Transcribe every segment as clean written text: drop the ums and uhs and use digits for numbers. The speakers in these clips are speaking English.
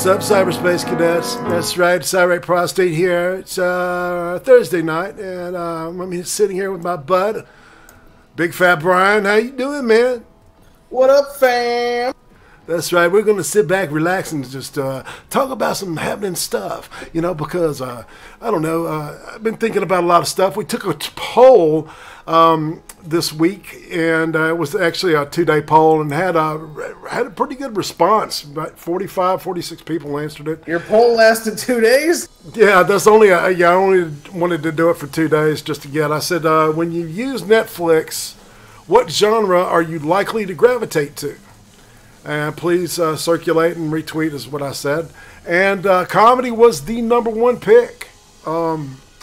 What's up, cyberspace cadets? That's right, it's Irate Prostate here. It's Thursday night, and I'm sitting here with my bud, Big Fat Brian. How you doing, man? What up, fam? That's right. We're going to sit back, relax, and just talk about some happening stuff, you know, because, I don't know, I've been thinking about a lot of stuff. We took a poll this week, and it was actually a 2-day poll, and had a pretty good response. About 46 people answered it. Your poll lasted 2 days? Yeah, that's only, I only wanted to do it for 2 days just to get. I said, when you use Netflix, what genre are you likely to gravitate to? And please circulate and retweet is what I said. And comedy was the #1 pick.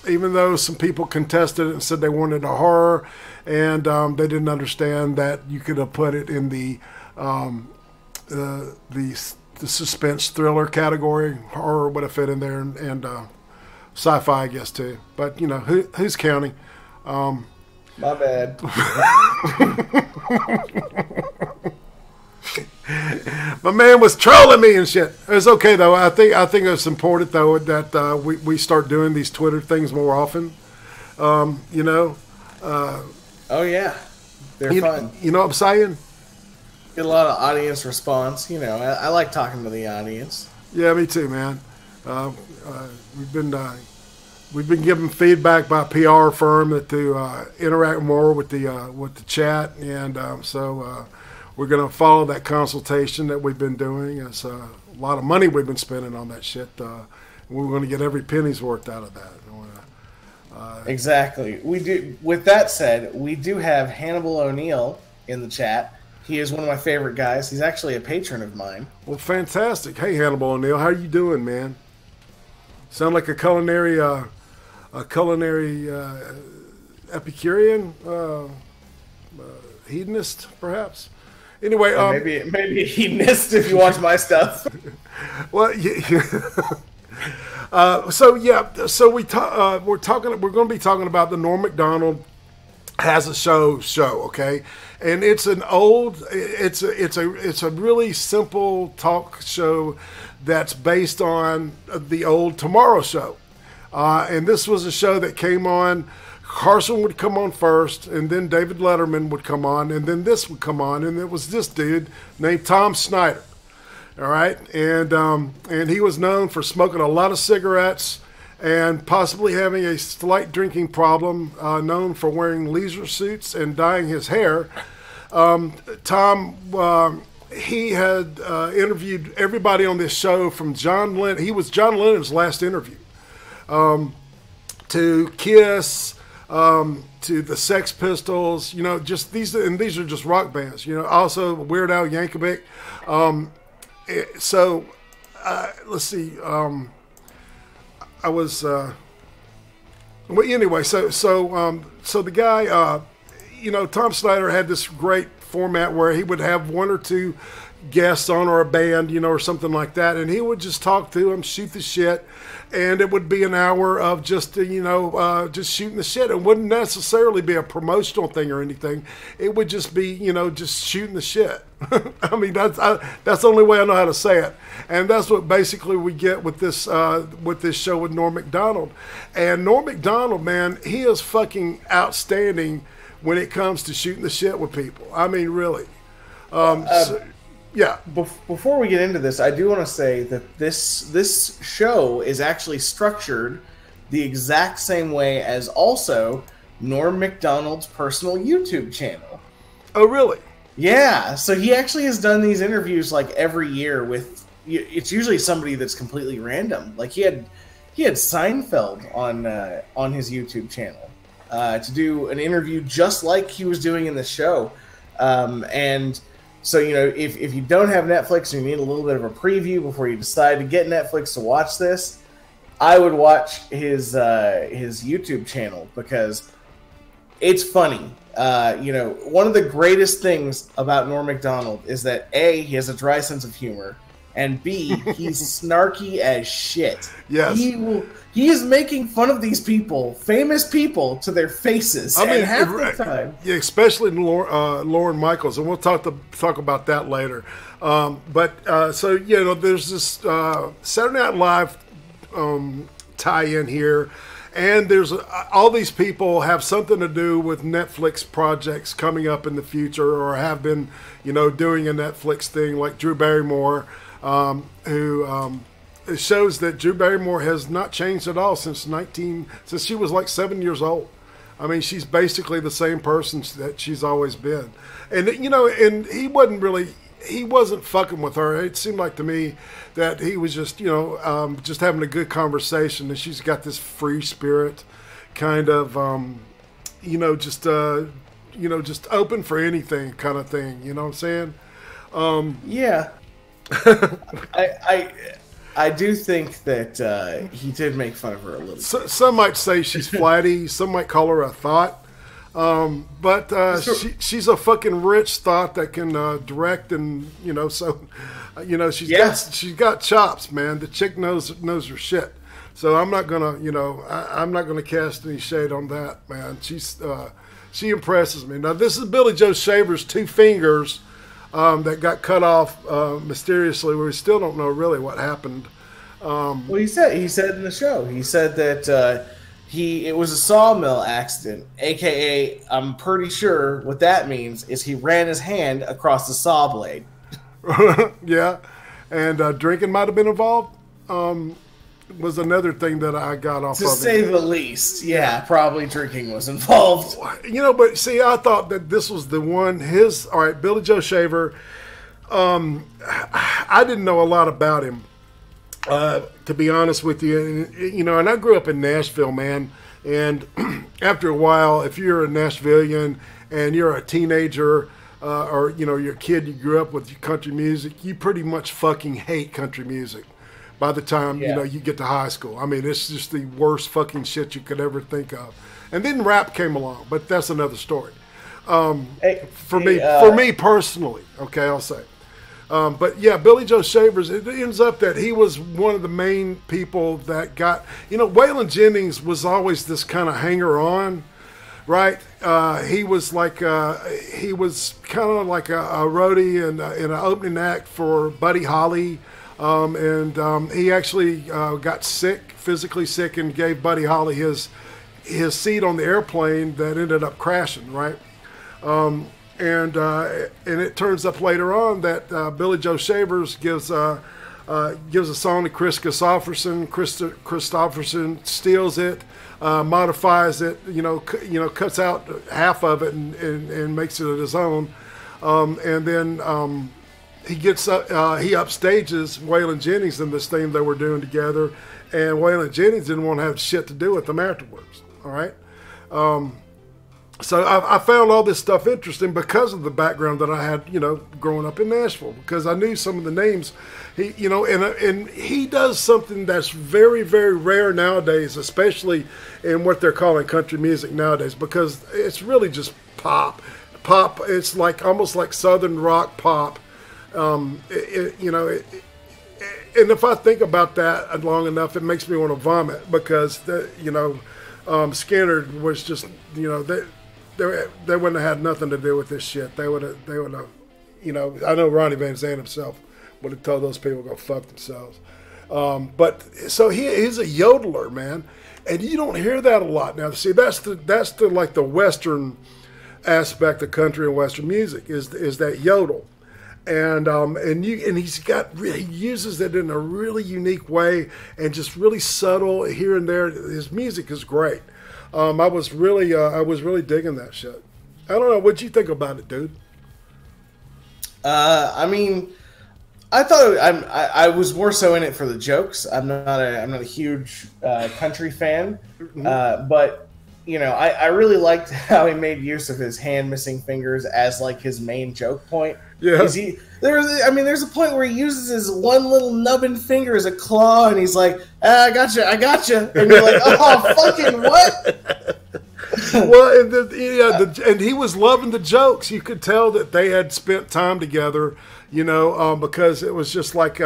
Even though some people contested it and said they wanted a horror, and they didn't understand that you could have put it in the suspense thriller category. Horror would have fit in there, and sci-fi, I guess, too. But, you know, who's counting? My bad. My man was trolling me and shit. It's okay though. I think it's important though that we start doing these Twitter things more often. You know. Oh yeah, they're fun. You know what I'm saying? Get a lot of audience response. You know, I like talking to the audience. Yeah, me too, man. We've been given feedback by a PR firm that to interact more with the chat, and so. We're going to follow that consultation that we've been doing. It's a lot of money we've been spending on that shit. We're going to get every penny's worth out of that. Exactly. We do. With that said, we do have Hannibal O'Neill in the chat. He is one of my favorite guys. He's actually a patron of mine. Well, fantastic. Hey, Hannibal O'Neill, how you doing, man? Sound like a culinary Epicurean, hedonist, perhaps. Anyway, maybe a hedonist if you watch my stuff. Well, yeah. So we're going to be talking about the Norm Macdonald has a show, okay, and it's a really simple talk show that's based on the old Tomorrow Show, and this was a show that came on. Carson would come on first, and then David Letterman would come on, and then this would come on, and it was this dude named Tom Snyder. All right, and he was known for smoking a lot of cigarettes and possibly having a slight drinking problem. Known for wearing leisure suits and dyeing his hair. Tom, he had interviewed everybody on this show from John Lennon. He was John Lennon's last interview. To Kiss. To the Sex Pistols, you know, just these are just rock bands, you know, also Weird Al Yankovic. Let's see, I was, well, anyway, so the guy, you know, Tom Snyder had this great format where he would have one or two guests on, or a band, you know, or something like that, and he would just talk to them, shoot the shit, and it would be an hour of just, you know, just shooting the shit. It wouldn't necessarily be a promotional thing or anything. It would just be, you know, just shooting the shit. I mean, that's the only way I know how to say it, and that's what basically we get with this show with Norm Macdonald. And Norm Macdonald, man, he is fucking outstanding when it comes to shooting the shit with people. I mean, really. Yeah. Before we get into this, I do want to say that this show is actually structured the exact same way as also Norm Macdonald's personal YouTube channel. Oh, really? Yeah. So he actually has done these interviews like every year with. It's usually somebody that's completely random. Like he had Seinfeld on his YouTube channel to do an interview just like he was doing in the show, and. So, you know, if you don't have Netflix and you need a little bit of a preview before you decide to get Netflix to watch this, I would watch his YouTube channel because it's funny. You know, one of the greatest things about Norm Macdonald is that A, he has a dry sense of humor, and B, he's snarky as shit. Yes. He is making fun of these people, famous people, to their faces. I mean, half the time. Yeah, especially Lorne Michaels, and we'll talk about that later. So you know, there's this Saturday Night Live tie-in here, and there's all these people have something to do with Netflix projects coming up in the future, or have been, you know, doing a Netflix thing, like Drew Barrymore, who. It shows that Drew Barrymore has not changed at all since she was like 7 years old. I mean, she's basically the same person that she's always been. And, you know, and he wasn't fucking with her. It seemed like to me that he was just, you know, just having a good conversation. And she's got this free spirit kind of, you know, just open for anything kind of thing. You know what I'm saying? Yeah. I do think that he did make fun of her a little bit. Some might say she's flatty. Some might call her a thought. But sure. She's a fucking rich thought that can direct, and, you know, so, you know, she's got chops, man. The chick knows her shit. So I'm not gonna, you know, I'm not gonna cast any shade on that, man. She impresses me. Now, this is Billy Joe Shaver's 2 fingers. That got cut off mysteriously. We still don't know really what happened. Well, he said in the show, he said that it was a sawmill accident, aka I'm pretty sure what that means is he ran his hand across the saw blade. Yeah, and drinking might have been involved. Was another thing that I got off of. To say the least, yeah, probably drinking was involved. You know, but see, I thought that this was the one. All right, Billy Joe Shaver. I didn't know a lot about him, to be honest with you. And, you know, and I grew up in Nashville, man. And after a while, if you're a Nashvilleian and you're a teenager, or, you know, you're a kid, you grew up with country music, you pretty much fucking hate country music by the time, you know, you get to high school. I mean, it's just the worst fucking shit you could ever think of. And then rap came along, but that's another story. For me personally, okay, I'll say. But yeah, Billy Joe Shavers, it ends up that he was one of the main people that got, you know, Waylon Jennings was always this kind of hanger-on, right? He was like, he was kind of like a roadie and an opening act for Buddy Holly. And he actually got sick, physically sick, and gave Buddy Holly his seat on the airplane that ended up crashing, right? And it turns up later on that Billy Joe Shavers gives a song to Chris Christopherson. Chris Christopherson steals it, modifies it, cuts out half of it and makes it his own, and then. He upstages Waylon Jennings in this thing they were doing together, and Waylon Jennings didn't want to have shit to do with them afterwards. All right, so I found all this stuff interesting because of the background that I had, you know, growing up in Nashville, because I knew some of the names. And he does something that's very, very rare nowadays, especially in what they're calling country music nowadays, because it's really just pop. It's like almost like Southern rock pop. And if I think about that long enough, it makes me want to vomit, because Skinner was just, you know, they wouldn't have had nothing to do with this shit. They would have, you know, I know Ronnie Van Zant himself would have told those people to go fuck themselves. But so he's a yodeler, man, and you don't hear that a lot now. See, that's the like the Western aspect of country and Western music is that yodel. And he uses it in a really unique way and just really subtle here and there. His music is great. I was really digging that shit. I don't know, what'd you think about it, dude? I mean, I thought I was more so in it for the jokes. I'm not a huge country fan, but you know, I really liked how he made use of his hand missing fingers as like his main joke point. Yeah. There's a point where he uses his one little nubbin finger as a claw, and he's like, I gotcha. And you're like, oh, fucking what? Well, and he was loving the jokes. You could tell that they had spent time together, because it was just like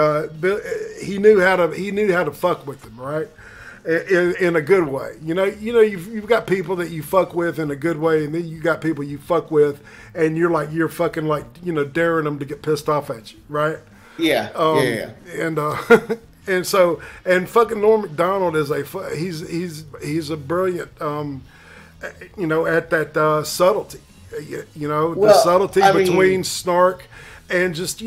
he knew how to fuck with them, right? In a good way. You've got people that you fuck with in a good way, and then you got people you fuck with, and you're fucking like, daring them to get pissed off at you, right? Yeah. And and fucking Norm Macdonald is he's a brilliant, at that subtlety, the subtlety between snark and just.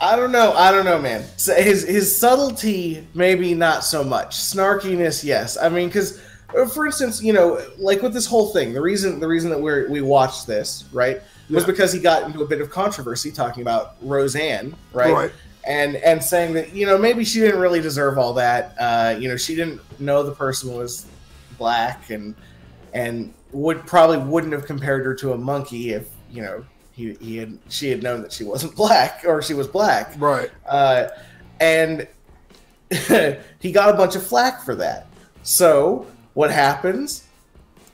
I don't know, man. So his subtlety, maybe not so much. Snarkiness, yes. I mean, because, for instance, like with this whole thing, the reason that we watched this, right, was because he got into a bit of controversy talking about Roseanne, right? And saying that, maybe she didn't really deserve all that. She didn't know the person was black and wouldn't have compared her to a monkey if, she had known that she wasn't black, or she was black. Right. And he got a bunch of flack for that. So what happens?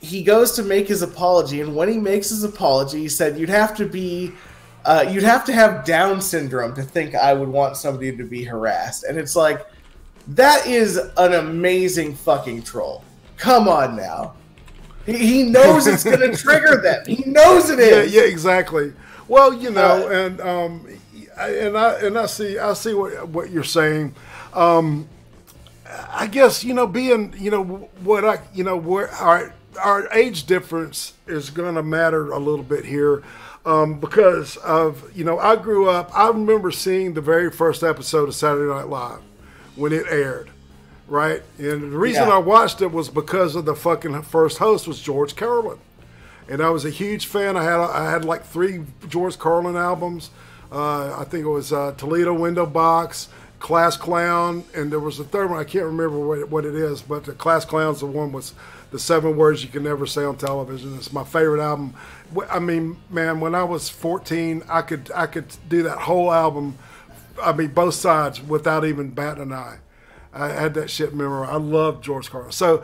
He goes to make his apology, and when he makes his apology, he said, you'd have to have Down syndrome to think I would want somebody to be harassed. And it's like, that is an amazing fucking troll. Come on now. He knows it's going to trigger them. He knows it is. Yeah, exactly. Well, I see what you're saying. I guess being where our age difference is going to matter a little bit here, because of I grew up. I remember seeing the very first episode of Saturday Night Live when it aired. Right, and the reason I watched it was because of the fucking first host was George Carlin, and I was a huge fan. I had like 3 George Carlin albums. I think it was Toledo Window Box, Class Clown, and there was a third one. I can't remember what it is, but the Class Clown's the one was the 7 words you can never say on television. It's my favorite album. I mean, man, when I was 14, I could do that whole album. I mean, both sides without even batting an eye. I had that shit memorized. I love George Carlin. So,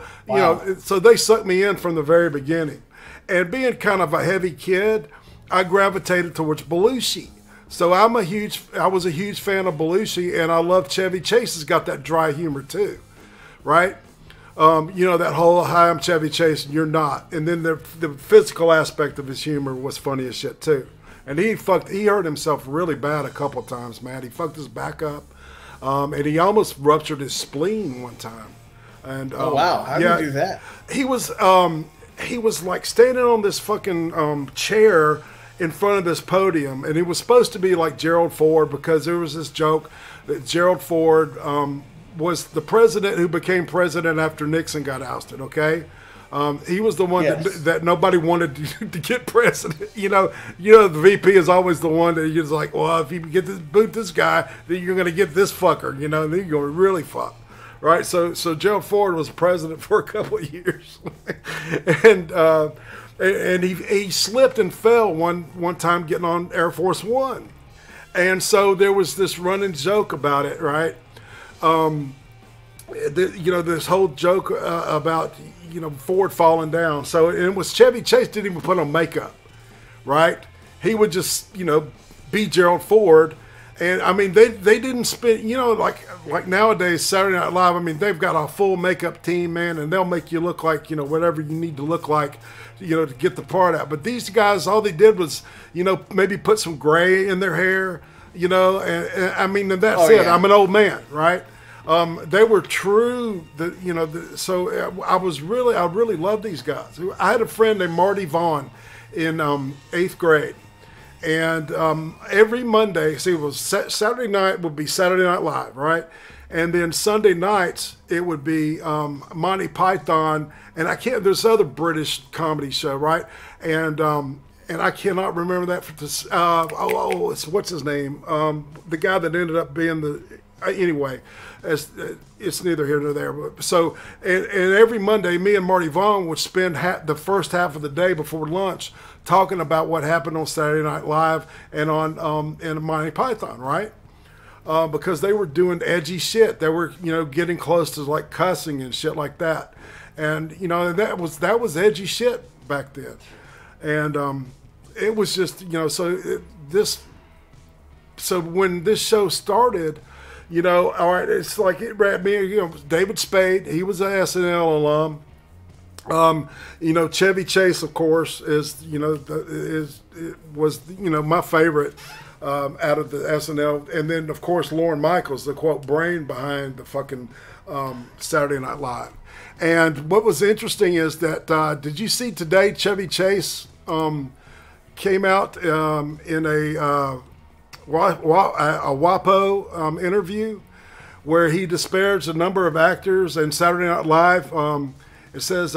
so they sucked me in from the very beginning. And being kind of a heavy kid, I gravitated towards Belushi. So I was a huge fan of Belushi, and I love Chevy Chase has got that dry humor too, right? That whole, hi, I'm Chevy Chase, and you're not. And then the physical aspect of his humor was funny as shit too. And he hurt himself really bad a couple of times, man. He fucked his back up. And he almost ruptured his spleen one time. And oh wow, how did he do that? He was like standing on this fucking chair in front of this podium, and he was supposed to be like Gerald Ford, because there was this joke that Gerald Ford was the president who became president after Nixon got ousted. Okay. He was the one that nobody wanted to get president. The VP is always the one that you're like, well, if you get this guy, then you're going to get this fucker, and then you're going to really fuck, right? So Gerald Ford was president for a couple of years, and he slipped and fell one time getting on Air Force One, and so there was this running joke about it, right? This whole joke about Ford falling down. So it was Chevy Chase didn't even put on makeup, right? He would just be Gerald Ford, and I mean they didn't spend like nowadays Saturday Night Live. I mean they've got a full makeup team, man, and they'll make you look like whatever you need to look like to get the part out. But these guys, all they did was maybe put some gray in their hair, and I mean that's it. Yeah. I'm an old man, right? They were true. So I really loved these guys. I had a friend named Marty Vaughn in 8th grade, and every Monday, it was Saturday night would be Saturday Night Live, right? And then Sunday nights it would be Monty Python, and there's other British comedy show, right? And I cannot remember that for this. What's his name? The guy that ended up being anyway. It's neither here nor there. But so, and every Monday, me and Marty Vaughn would spend the first half of the day before lunch talking about what happened on Saturday Night Live and on in Monty Python, right? Because they were doing edgy shit. They were, getting close to like cussing and shit like that. and you know that was edgy shit back then, and it was just so when this show started, you know, all right, it's like it read me, you know, David Spade, he was an SNL alum. You know, Chevy Chase, of course, was my favorite out of the SNL, and then of course Lorne Michaels, the quote brain behind the fucking Saturday Night Live. And what was interesting is that did you see today Chevy Chase came out in a WAPO interview where he disparages a number of actors and Saturday Night Live. It says,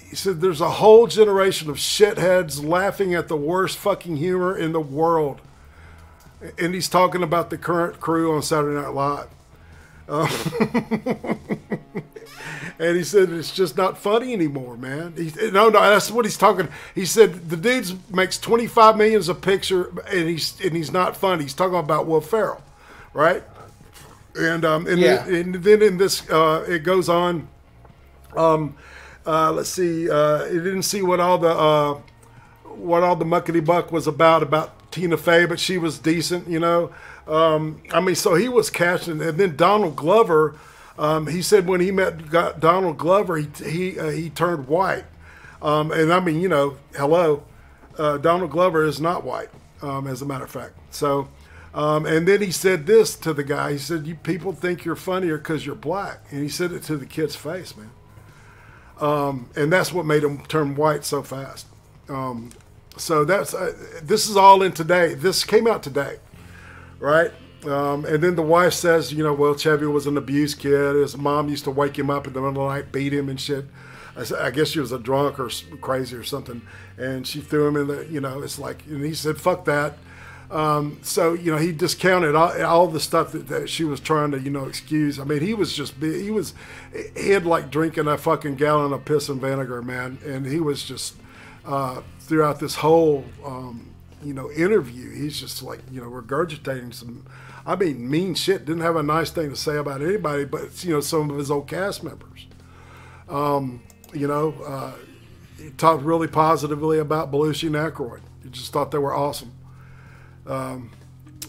he said, there's a whole generation of shitheads laughing at the worst fucking humor in the world. And he's talking about the current crew on Saturday Night Live. And he said, it's just not funny anymore, man. No, that's what he's talking. He said, the dude makes $25 million a picture and he's not funny. He's talking about Will Ferrell, right? And then in this, it goes on. Let's see. It didn't see what all the muckety buck was about Tina Fey, but she was decent, you know. I mean, so he was cashing, and then Donald Glover. He said when he met Donald Glover, he turned white, and I mean, you know, hello, Donald Glover is not white, as a matter of fact. So, and then he said this to the guy. He said, "You people think you're funnier because you're black," and he said it to the kid's face, man. And that's what made him turn white so fast. So this is all in today. This came out today, right? And then the wife says, you know, well, Chevy was an abused kid. His mom used to wake him up in the middle of the night, beat him and shit. I guess she was a drunk or crazy or something. And she threw him in the, you know, it's like, and he said, fuck that. So, you know, he discounted all the stuff that she was trying to, you know, excuse. I mean, he had like drinking a fucking gallon of piss and vinegar, man. And he was just, throughout this whole, you know, interview, he's just like, you know, regurgitating some, I mean, mean shit. Didn't have a nice thing to say about anybody, but, you know, some of his old cast members. You know, he talked really positively about Belushi and Aykroyd. He just thought they were awesome.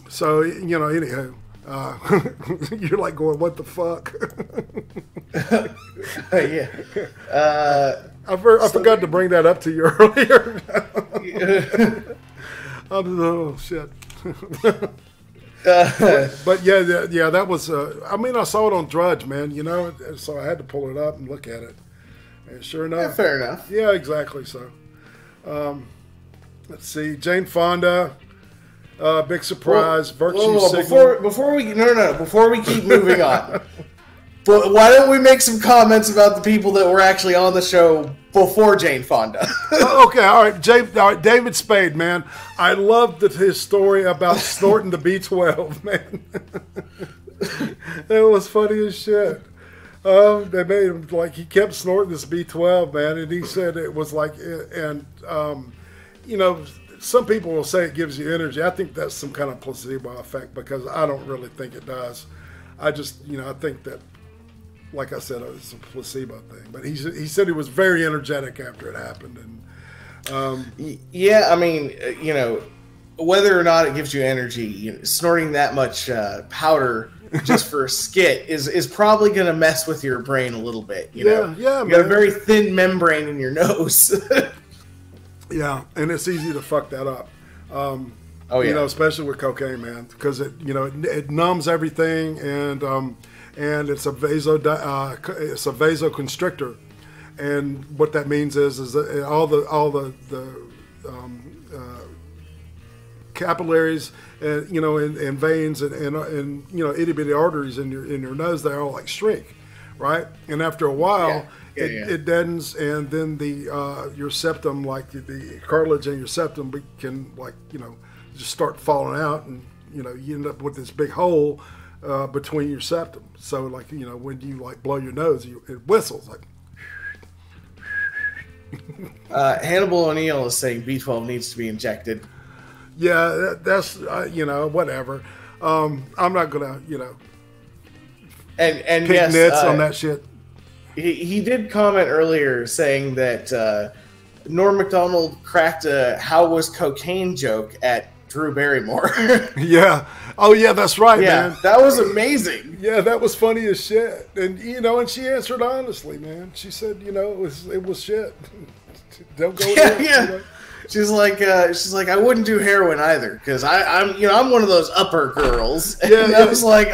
So, you know, anywho, you're like going, what the fuck? Yeah. I forgot to bring that up to you earlier. Oh, shit. But yeah, that was, I mean, I saw it on Drudge, man, you know, so I had to pull it up and look at it. And sure enough. Yeah, fair enough. Yeah, exactly. So, let's see. Jane Fonda, big surprise. Virtue Signal. Before we keep moving on. But why don't we make some comments about the people that were actually on the show before Jane Fonda? Okay, all right. David Spade, man. I loved his story about snorting the B12, man. It was funny as shit. They made him, like, he kept snorting this B12, man, and he said it was like, and, you know, some people will say it gives you energy. I think that's some kind of placebo effect because I don't really think it does. I just, you know, I think that, like I said, it's a placebo thing. But he said he was very energetic after it happened. And yeah, I mean, you know, whether or not it gives you energy, you know, snorting that much powder just for a skit is probably going to mess with your brain a little bit. You know, you got a very thin membrane in your nose. Yeah, and it's easy to fuck that up. Oh yeah, you know, especially with cocaine, man, because it, you know, it numbs everything, and it's a vasoconstrictor, and what that means is that all the capillaries, and you know, and veins and you know, itty bitty arteries in your nose, they all like shrink, right? And after a while, it deadens, and then the your septum, like the cartilage in your septum, can, like, you know, just start falling out, and you know, you end up with this big hole between your septum. So, like, you know, when you like blow your nose, it whistles like. Hannibal O'Neill is saying B12 needs to be injected. Yeah, that's you know, whatever. I'm not gonna, you know, and pick nits on that shit. He did comment earlier saying that Norm Macdonald cracked a "How was cocaine" joke at Drew Barrymore. Yeah. Oh yeah, that's right, yeah, man. That was amazing. Yeah, that was funny as shit. And and she answered honestly, man. She said, it was shit. Don't go there. Yeah. She's like, I wouldn't do heroin either because I'm one of those upper girls. And Yeah, I was like,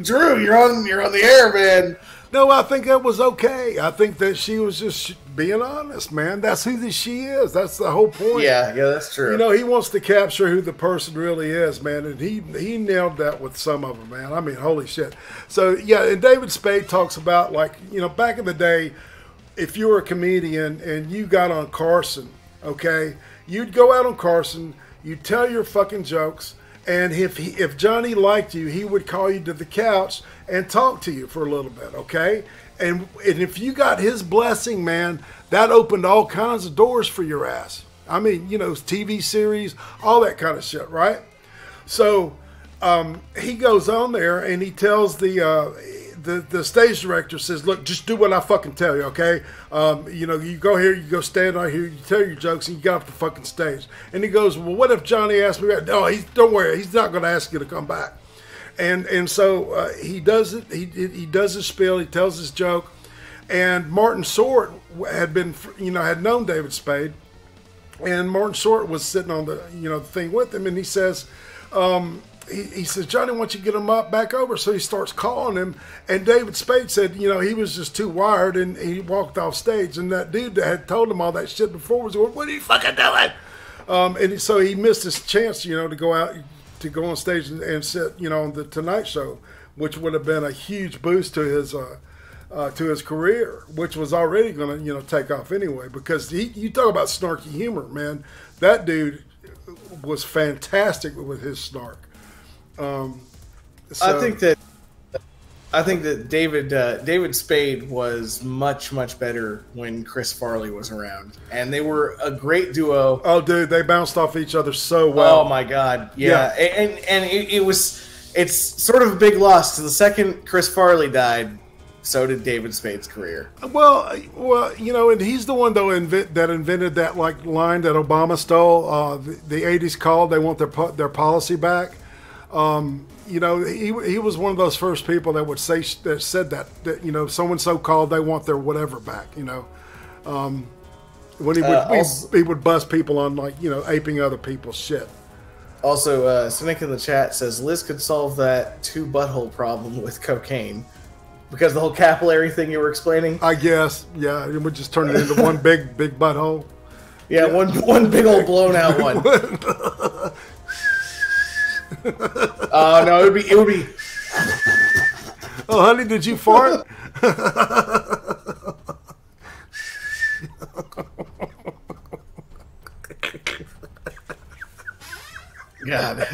Drew, you're on the air, man. No, I think that was okay. I think that she was just being honest, man. That's who she is. That's the whole point. Yeah, that's true. He wants to capture who the person really is, man, and he nailed that with some of them, man. I mean, holy shit. So, yeah, and David Spade talks about, like, back in the day, if you were a comedian and you got on Carson, okay, you'd go out on Carson, you'd tell your fucking jokes, and if Johnny liked you, he would call you to the couch and talk to you for a little bit, okay? And if you got his blessing, man, that opened all kinds of doors for your ass. I mean, TV series, all that kind of shit, right? So he goes on there and he tells the stage director, says, look, just do what I fucking tell you, okay? You go here, you go stand right here, you tell your jokes, and you get off the fucking stage. And he goes, well, what if Johnny asked me back? No, don't worry, he's not going to ask you to come back. And so he does it. He does his spiel. He tells his joke. And Martin Short had been, had known David Spade, and Martin Short was sitting on the thing with him, and he says, he says, Johnny, why don't you get him back over? So he starts calling him, and David Spade said, he was just too wired, and he walked off stage. And that dude that had told him all that shit before was going, what are you fucking doing? And so he missed his chance, to go out, to go on stage and sit, on the Tonight Show, which would have been a huge boost to his career, which was already going to, take off anyway. Because you talk about snarky humor, man. That dude was fantastic with his snark. I think that David Spade was much better when Chris Farley was around, and they were a great duo. Oh, dude, they bounced off each other so well. Oh my god, yeah. And it's sort of a big loss. To the second Chris Farley died, so did David Spade's career. Well, and he's the one though that invented that line that Obama stole. The '80s called. They want their policy back. He was one of those first people that would said that someone so called, they want their whatever back. When he would bust people on aping other people's shit. Also, Cynic in the chat says Liz could solve that 2 butthole problem with cocaine because the whole capillary thing you were explaining. I guess, yeah, it would just turn it into one big butthole. Yeah, one big old blown out one. No, it would be. Oh, honey, did you fart? God.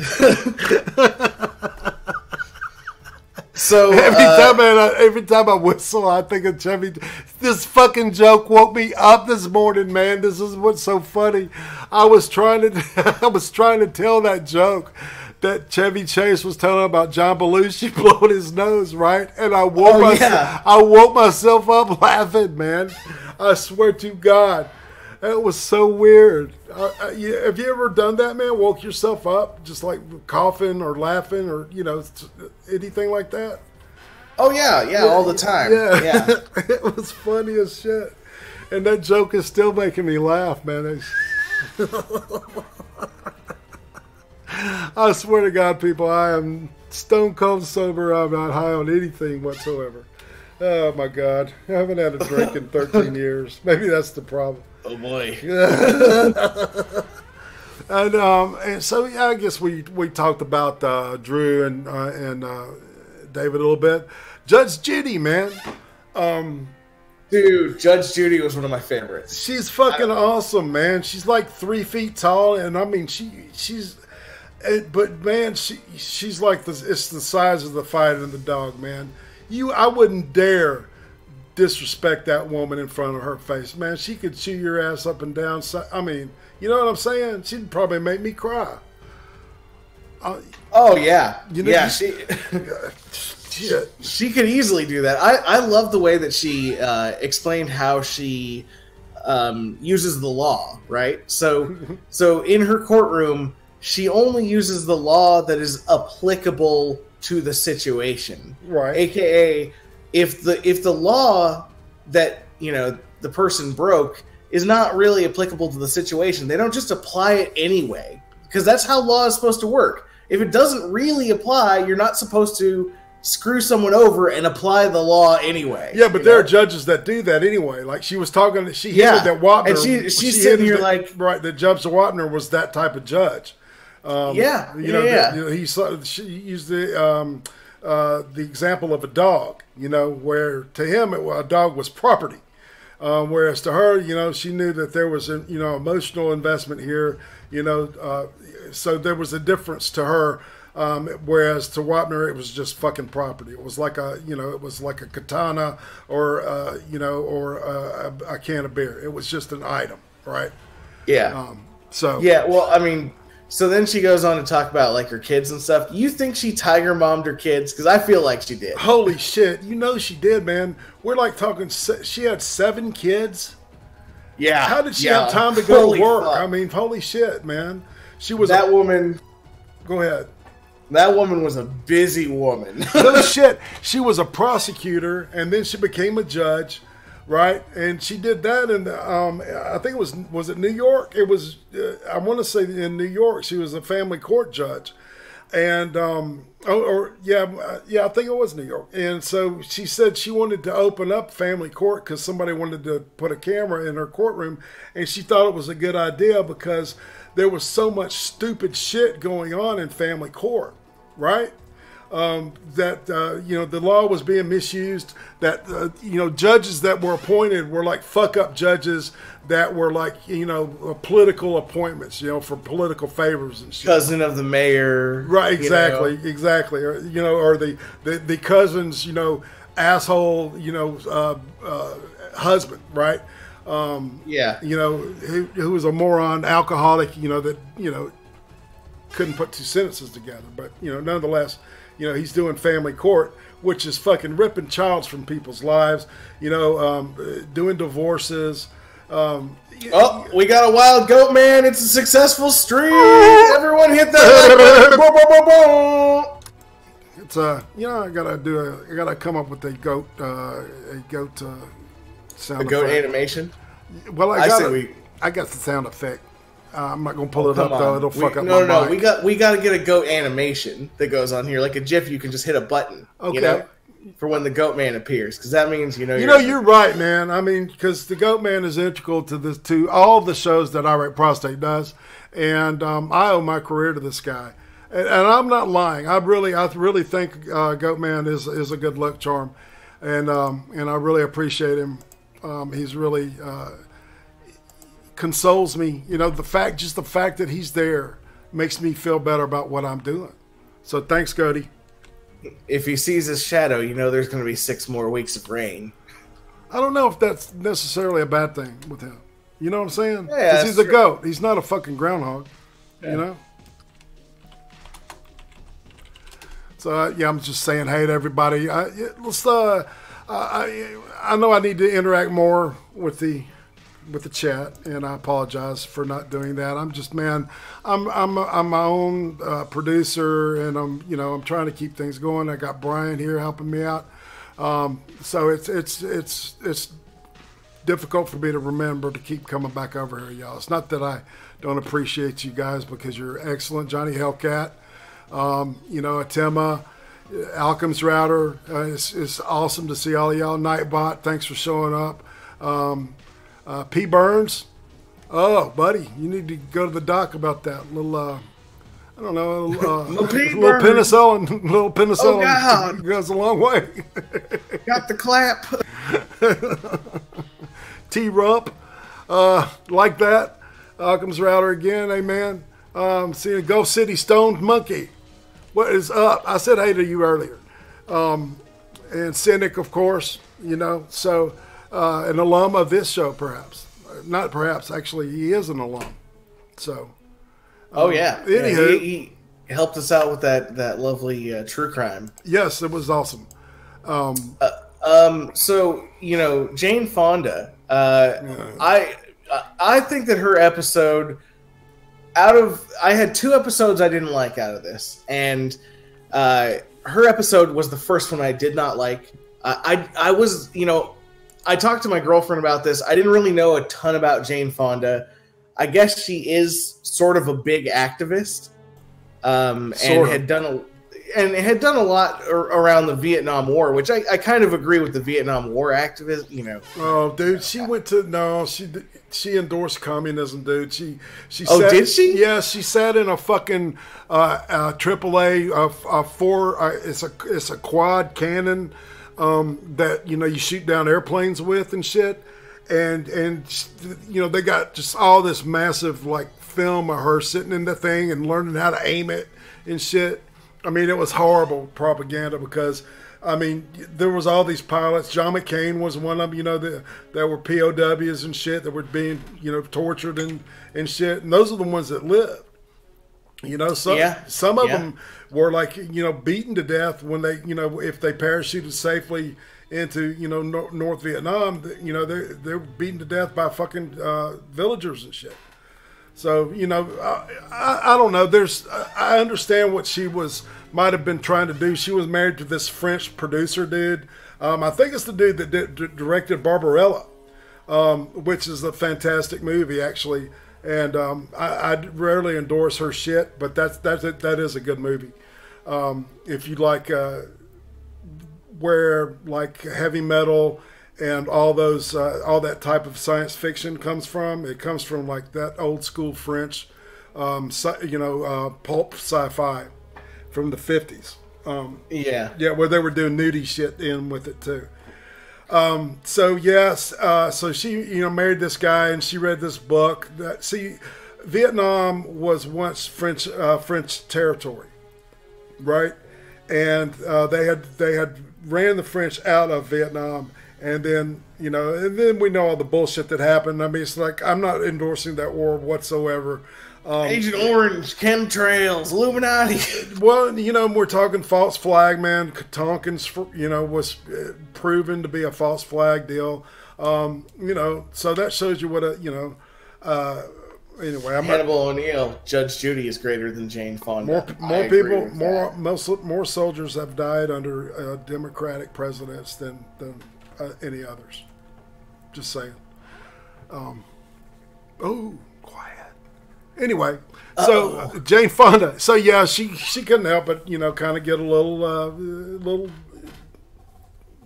So every time I whistle, I think of Chevy. This fucking joke woke me up this morning, man. This is what's so funny. I was trying to tell that joke that Chevy Chase was telling about John Belushi blowing his nose, right? And I woke myself up laughing, man. I swear to God. That was so weird. Have you ever done that, man? Woke yourself up just like coughing or laughing or, anything like that? Oh, yeah, all the time. Yeah. It was funny as shit. And that joke is still making me laugh, man. I swear to God, people, I am stone cold sober. I'm not high on anything whatsoever. Oh, my God. I haven't had a drink in 13 years. Maybe that's the problem. Oh, boy. And so, yeah, I guess we talked about Drew and David a little bit. Judge Judy, man. Dude, Judge Judy was one of my favorites. She's fucking awesome, man. She's like 3 feet tall, and I mean, she's... But man, she's like it's the size of the fight in the dog, man. I wouldn't dare disrespect that woman in front of her face, man. She could chew your ass up and down. I mean, you know what I'm saying? She'd probably make me cry. Oh yeah, yeah. shit. She could easily do that. I love the way that she explained how she uses the law, right? So in her courtroom, she only uses the law that is applicable to the situation, right? AKA, if the law that the person broke is not really applicable to the situation, they don't just apply it anyway, because that's how law is supposed to work. If it doesn't really apply, you're not supposed to screw someone over and apply the law anyway. Yeah, but there are judges that do that anyway. Like she was talking, she hinted that Wapner, and she's sitting here right, that Judge Wapner was that type of judge. She used the example of a dog, where to him a dog was property. Whereas to her, she knew that there was an, emotional investment here, so there was a difference to her. Whereas to Wapner, it was just fucking property. It was like a katana or a can of beer. It was just an item, right? Yeah. So then she goes on to talk about like her kids and stuff. You think she tiger mommed her kids? Because I feel like she did. Holy shit! She did, man. We're like talking. She had 7 kids. Yeah. How did she have time to go to work? Fuck. I mean, holy shit, man. She was woman. Go ahead. That woman was a busy woman. No shit. She was a prosecutor, and then she became a judge, right? And she did that in I think it was it New York? It was, I want to say in New York. She was a family court judge. And, I think it was New York. And so she said she wanted to open up family court because somebody wanted to put a camera in her courtroom. And she thought it was a good idea because there was so much stupid shit going on in family court, right? The law was being misused, that, judges that were appointed were like fuck up judges that were like, political appointments, for political favors and shit. Cousin of the mayor. Right, exactly. Or the cousin's, asshole, husband, right? Who was a moron, alcoholic, that, couldn't put 2 sentences together. But, nonetheless, he's doing family court, which is fucking ripping childs from people's lives, doing divorces. We got a wild goat, man. It's a successful stream. Everyone hit that like button. It's I gotta come up with a goat sound. A goat effect. Animation. Well, I got the sound effect. I'm not gonna pull it up though. It'll fuck up my mic. We got to get a goat animation that goes on here, like a GIF. You can just hit a button. Okay. For when the goat man appears, because that means you're right, man. I mean, because the goat man is integral to all the shows that Irate Prostate does, and I owe my career to this guy, and I'm not lying. I really think Goat Man is a good luck charm, and I really appreciate him. He's really consoles me. The fact that he's there makes me feel better about what I'm doing. So thanks, Goaty. If he sees his shadow, there's going to be 6 more weeks of rain. I don't know if that's necessarily a bad thing with him. You know what I'm saying? Yeah, because he's a goat. He's not a fucking groundhog. Yeah. So I'm just saying hey to everybody. I know I need to interact more with the chat, and I apologize for not doing that. I'm just, man, I'm my own producer, and I'm trying to keep things going. I got Brian here helping me out, so it's difficult for me to remember to keep coming back over here, y'all. It's not that I don't appreciate you guys, because you're excellent. Johnny Hellcat, Atema, Alchem's Router, it's awesome to see all of y'all. Nightbot, thanks for showing up. P. Burns, oh, buddy, you need to go to the doc about that little, I don't know, little penicillin. Little penicillin goes a long way. Got the clap. T-Rump, like that. Occam's Router again, amen. Seeing Gulf City Stoned Monkey. What is up? I said hey to you earlier. And Cynic, of course, so... an alum of this show, perhaps. Not perhaps, actually, he is an alum. So. Anywho. He helped us out with that lovely true crime. Yes, it was awesome. So Jane Fonda. I think that her episode, I had 2 episodes I didn't like out of this, and her episode was the first one I did not like. I was, I talked to my girlfriend about this. I didn't really know a ton about Jane Fonda. I guess she is sort of a big activist, and had done a lot around the Vietnam War, which I kind of agree with the Vietnam War activist. Oh, dude, she went to she endorsed communism, dude. She did she? Yeah, she sat in a fucking AAA it's a quad cannon that you shoot down airplanes with and shit. And they got just all this massive film of her sitting in the thing and learning how to aim it and shit. I mean, it was horrible propaganda because, there was all these pilots. John McCain was one of them, that were POWs and shit that were being, tortured and shit. And those are the ones that lived. Some of them were beaten to death when they, if they parachuted safely into North Vietnam, they're beaten to death by fucking villagers and shit. So I don't know. I understand what she might have been trying to do. She was married to this French producer dude. I think it's the dude that directed Barbarella, which is a fantastic movie actually. And I rarely endorse her shit, but that is a good movie. If you like. Where heavy metal and all those all that type of science fiction comes from, it comes from that old school French, pulp sci-fi from the 50s. Where they were doing nudie shit in with it too. So she married this guy and she read this book Vietnam was once French territory, right? And they had ran the French out of Vietnam, and then we know all the bullshit that happened. I mean, it's I'm not endorsing that war whatsoever. Agent Orange, chemtrails, Illuminati. Well, we're talking false flag, man. Tonkin's, was proven to be a false flag deal. So that shows you what anyway, Hannibal O'Neill, Judge Judy is greater than Jane Fonda. More soldiers have died under Democratic presidents than any others. Just saying. Quiet. Anyway, so Jane Fonda. So yeah, she couldn't help but kind of get a little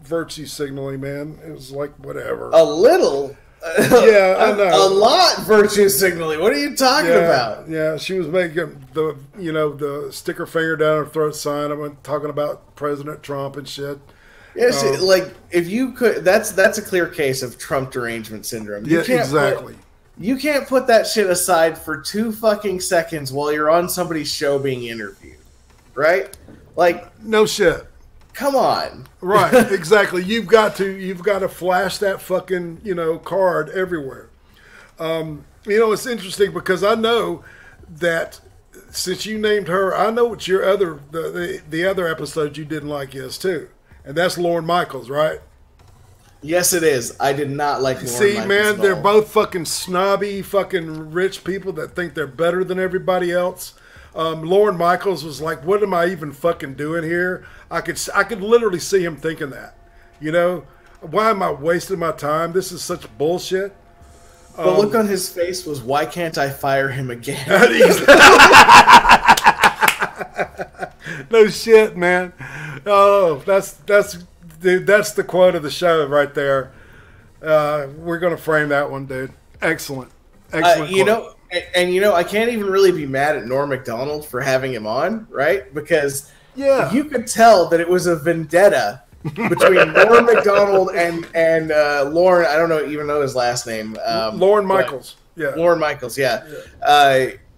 virtue signaling, man. It was whatever. A little. Yeah, I know. A lot virtue signaling. What are you talking about? Yeah, she was making the stick her finger down her throat sign. I went talking about President Trump and shit. Yes, if you could, that's a clear case of Trump derangement syndrome. Exactly. You can't put that shit aside for 2 fucking seconds while you're on somebody's show being interviewed, right? No shit. Come on. Right, exactly. You've got to flash that fucking, card everywhere. It's interesting because I know that since you named her, I know what your the other episode you didn't like is too. And that's Lorne Michaels, right? Yes, it is. I did not like Lorne Michaels. See, man, they're both fucking snobby, fucking rich people that think they're better than everybody else. Lorne Michaels was like, what am I even fucking doing here? I could literally see him thinking that. Why am I wasting my time? This is such bullshit. The look on his face was, why can't I fire him again? No shit, man. Oh, that's the quote of the show right there. We're gonna frame that one, dude. Excellent. Quote. I can't even really be mad at Norm Macdonald for having him on, right? Because you could tell that it was a vendetta between Norm Macdonald and Lorne. I don't even know his last name. Lorne Michaels. Yeah. Lorne Michaels. Yeah.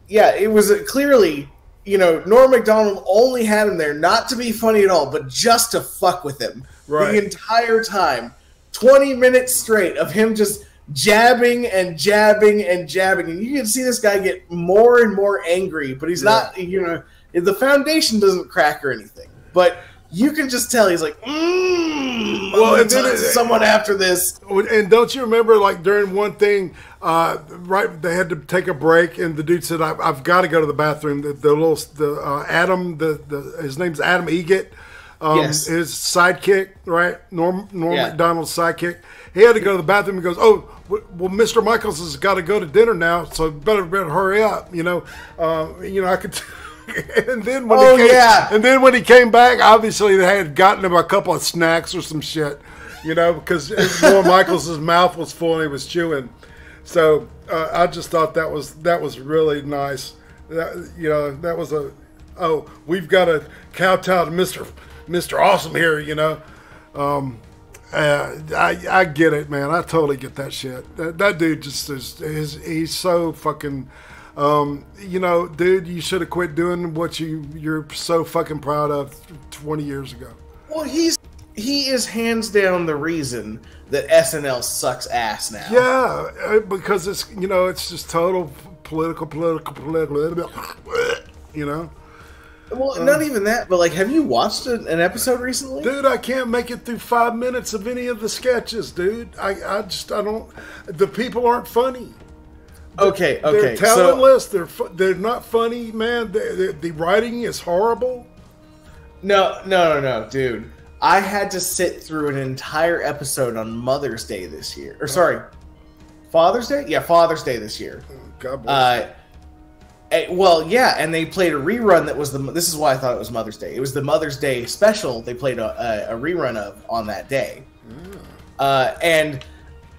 It was clearly, Norm Macdonald only had him there not to be funny at all, but just to fuck with him the entire time. 20 minutes straight of him just jabbing and jabbing and jabbing, and you can see this guy get more and more angry, but he's not, the foundation doesn't crack or anything, but you can just tell he's like, Well, and then someone after this. And don't you remember, like during one thing, right? They had to take a break, and the dude said, "I've got to go to the bathroom." Adam, his name's Adam Egget, Yes. his sidekick, right? Norm Macdonald's sidekick. He had to go to the bathroom. He goes, "Oh, well, Mr. Michaels has got to go to dinner now, so better hurry up." I could. And then when he came back, obviously they had gotten him a couple of snacks or some shit, because Norm Michaels' mouth was full and he was chewing. So I just thought that was really nice. That was we've got to kowtow to Mr. Awesome here, I get it, man. I totally get that shit. That dude just he's so fucking. Dude, you should have quit doing what you're so fucking proud of 20 years ago. Well, he is hands down the reason that SNL sucks ass now. Yeah, because it's it's just total political. Well, not even that, but like, have you watched an episode recently? Dude, I can't make it through 5 minutes of any of the sketches, dude. I don't. The people aren't funny. Okay. They're talentless. They're not funny, man. The writing is horrible. No, dude. I had to sit through an entire episode on Mother's Day this year. Or sorry, Father's Day? Yeah, Father's Day this year. God bless. Well, yeah, and they played a rerun that was this is why I thought it was Mother's Day. It was the Mother's Day special they played a rerun of on that day. And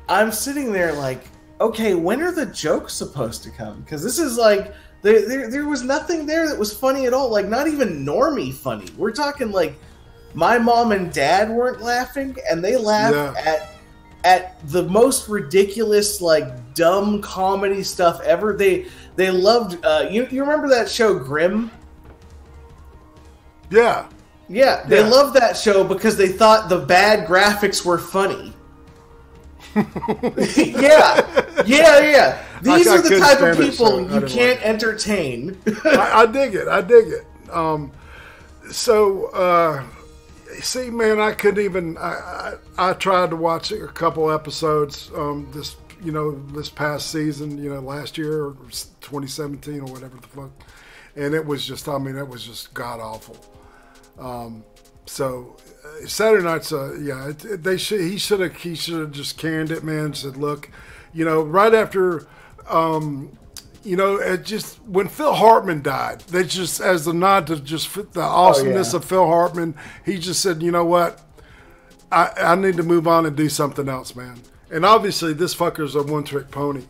I'm sitting there like, okay, when are the jokes supposed to come? Because this is like, there was nothing there that was funny at all. Like, not even normie funny. We're talking like, my mom and dad weren't laughing, and they laughed at the most ridiculous, like, dumb comedy stuff ever. They loved, you remember that show Grimm? Yeah. Yeah, they loved that show because they thought the bad graphics were funny. yeah. These are the type of people you can't entertain. I dig it. See, man, I couldn't even. I tried to watch a couple episodes. This past season, last year or 2017 or whatever the fuck, and it was just. It was just god awful. Saturday night's he should have just canned it, man. Said, look, right after it just when Phil Hartman died, they just as a nod to just the awesomeness of Phil Hartman, he just said, you know what, I need to move on and do something else, man. And obviously this fucker's a one-trick pony,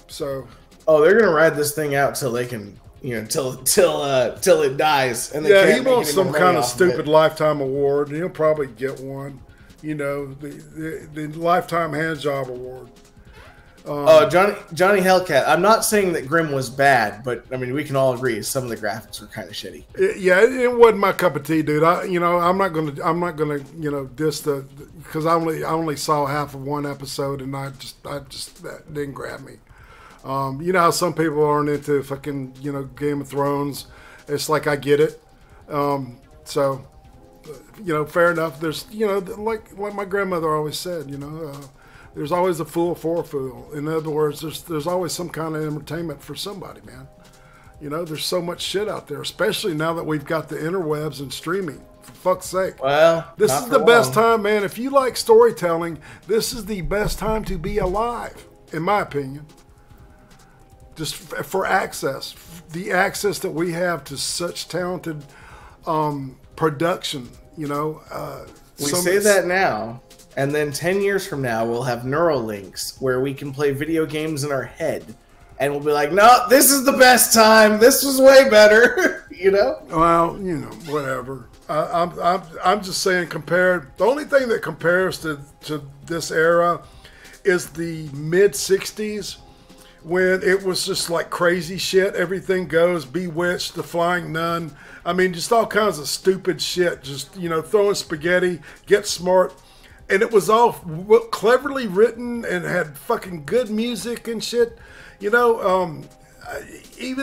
so. Oh, they're gonna ride this thing out till they can. Till it dies. And he wants some kind of stupid Lifetime award, and he'll probably get one. The Lifetime Handjob Award. Johnny Hellcat. I'm not saying that Grimm was bad, but I mean we can all agree some of the graphics were kind of shitty. It wasn't my cup of tea, dude. I'm not gonna diss because I only saw half of one episode, and I just that didn't grab me. You know how some people aren't into fucking, Game of Thrones. It's like, I get it. So, fair enough. There's, like my grandmother always said, there's always a fool for a fool. In other words, there's always some kind of entertainment for somebody, man. There's so much shit out there, especially now that we've got the interwebs and streaming. For fuck's sake. Well, this is the best time, man. If you like storytelling, this is the best time to be alive, in my opinion. Just for access, the access that we have to such talented production, We say that now, and then 10 years from now, we'll have Neuralinks where we can play video games in our head, and we'll be like, no, this is the best time. This was way better, Well, whatever. I'm just saying, the only thing that compares to this era is the mid 60s. When it was just like crazy shit, everything goes, Bewitched, The Flying Nun. I mean, just all kinds of stupid shit. Just, throwing spaghetti, Get Smart. And it was all cleverly written and had fucking good music and shit. Even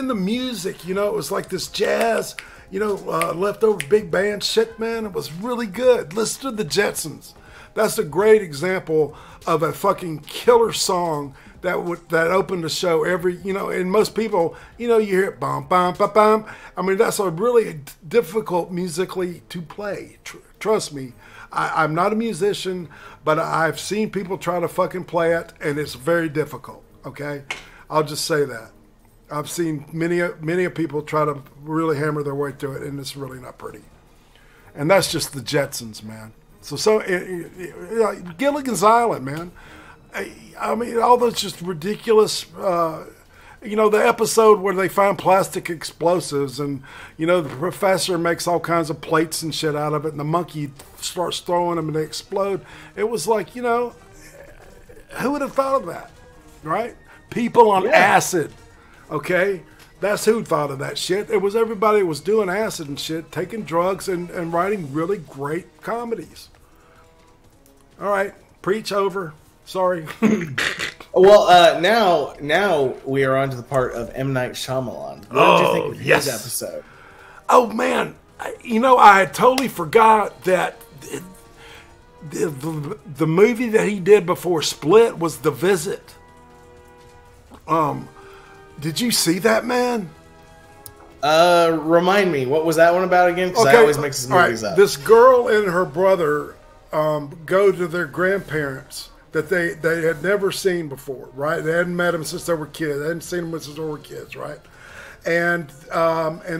the music, it was like this jazz, leftover big band shit, man. It was really good. Listen to the Jetsons. That's a great example of a fucking killer song that opened the show every, and most people, you hear it, bum, bum, bum, bum. I mean, that's a really difficult musically to play. Trust me. I'm not a musician, but I've seen people try to fucking play it, and it's very difficult, okay? I'll just say that. I've seen many people try to really hammer their way through it, and it's really not pretty. And that's just the Jetsons, man. So Gilligan's Island, man. I mean, all those just ridiculous, the episode where they find plastic explosives and, the professor makes all kinds of plates and shit out of it and the monkey starts throwing them and they explode. It was like, who would have thought of that, right? People on acid, okay? That's who thought of that shit. It was everybody was doing acid and shit, taking drugs and writing really great comedies. All right, preach over. Sorry. Well, now we are on to the part of M.Night Shyamalan. What did you think of his episode? Oh, man. I had totally forgot that the movie that he did before Split was The Visit. Did you see that, man? Remind me, what was that one about again? Because I always mix his movies up. This girl and her brother go to their grandparents that they had never seen before, right? They hadn't met them since they were kids. They hadn't seen them since they were kids, right? And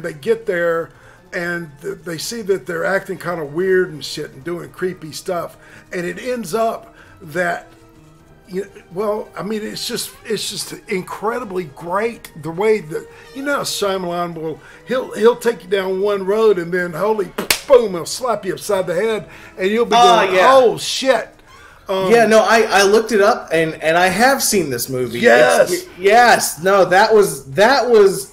they get there, and they see that they're acting kind of weird and shit and doing creepy stuff. And it ends up that, it's just incredibly great the way that, Shyamalan he'll take you down one road and then boom, he'll slap you upside the head and you'll be going, oh shit. I looked it up and I have seen this movie. Yes. No, that was.